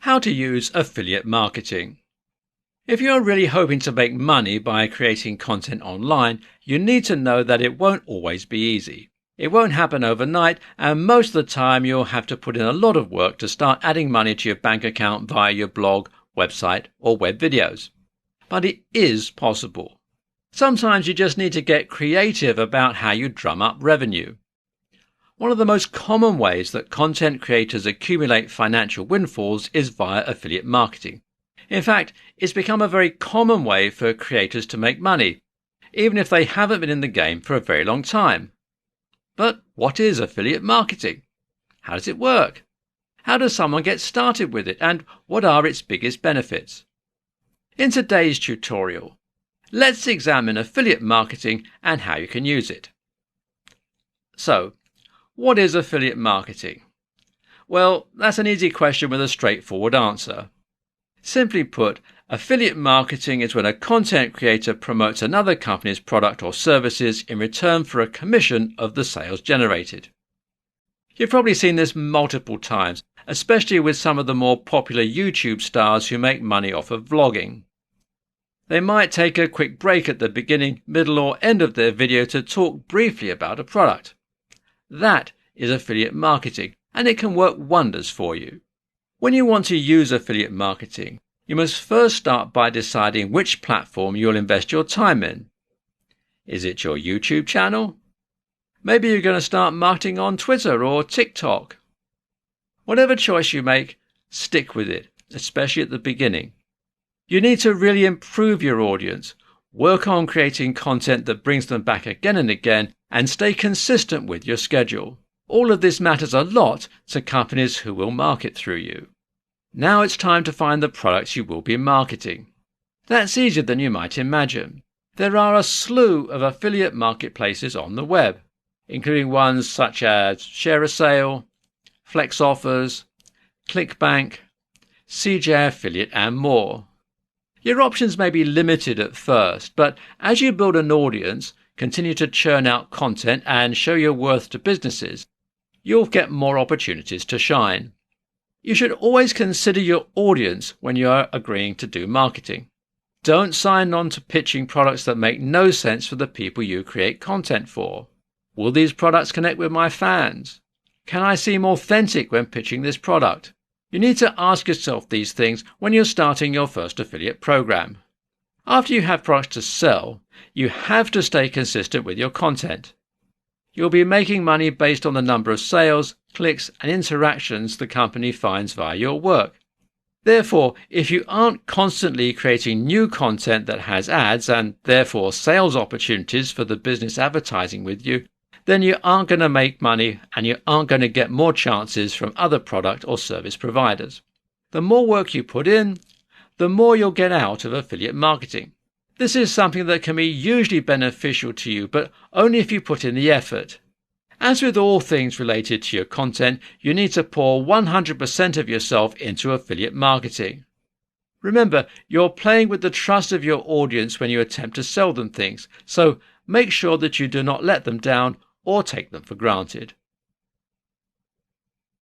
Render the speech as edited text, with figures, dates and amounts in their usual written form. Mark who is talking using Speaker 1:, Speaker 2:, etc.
Speaker 1: How to use affiliate marketing. If you're really hoping to make money by creating content online, you need to know that it won't always be easy. It won't happen overnight, and most of the time you'll have to put in a lot of work to start adding money to your bank account via your blog, website, or web videos. But it is possible. Sometimes you just need to get creative about how you drum up revenue. One of the most common ways that content creators accumulate financial windfalls is via affiliate marketing. In fact, it's become a very common way for creators to make money, even if they haven't been in the game for a very long time. But what is affiliate marketing? How does it work? How does someone get started with it, and what are its biggest benefits? In today's tutorial, let's examine affiliate marketing and how you can use it. So, what is affiliate marketing? Well, that's an easy question with a straightforward answer. Simply put, affiliate marketing is when a content creator promotes another company's product or services in return for a commission of the sales generated. You've probably seen this multiple times, especially with some of the more popular YouTube stars who make money off of vlogging. They might take a quick break at the beginning, middle or end of their video to talk briefly about a product. That is affiliate marketing, and it can work wonders for you. When you want to use affiliate marketing, you must first start by deciding which platform you'll invest your time in. Is it your YouTube channel? Maybe you're going to start marketing on Twitter or TikTok. Whatever choice you make, stick with it, especially at the beginning. You need to really improve your audience, work on creating content that brings them back again and again, and stay consistent with your schedule. All of this matters a lot to companies who will market through you. Now it's time to find the products you will be marketing. That's easier than you might imagine. There are a slew of affiliate marketplaces on the web, including ones such as ShareASale, Flex Offers, ClickBank, CJ Affiliate, and more. Your options may be limited at first, but as you build an audience, continue to churn out content and show your worth to businesses, you'll get more opportunities to shine. You should always consider your audience when you are agreeing to do marketing. Don't sign on to pitching products that make no sense for the people you create content for. Will these products connect with my fans? Can I seem authentic when pitching this product? You need to ask yourself these things when you're starting your first affiliate program. After you have products to sell, you have to stay consistent with your content. You'll be making money based on the number of sales, clicks, and interactions the company finds via your work. Therefore, if you aren't constantly creating new content that has ads and therefore sales opportunities for the business advertising with you, then you aren't going to make money and you aren't going to get more chances from other product or service providers. The more work you put in, the more you'll get out of affiliate marketing. This is something that can be hugely beneficial to you, but only if you put in the effort. As with all things related to your content, you need to pour 100% of yourself into affiliate marketing. Remember, you're playing with the trust of your audience when you attempt to sell them things, so make sure that you do not let them down or take them for granted.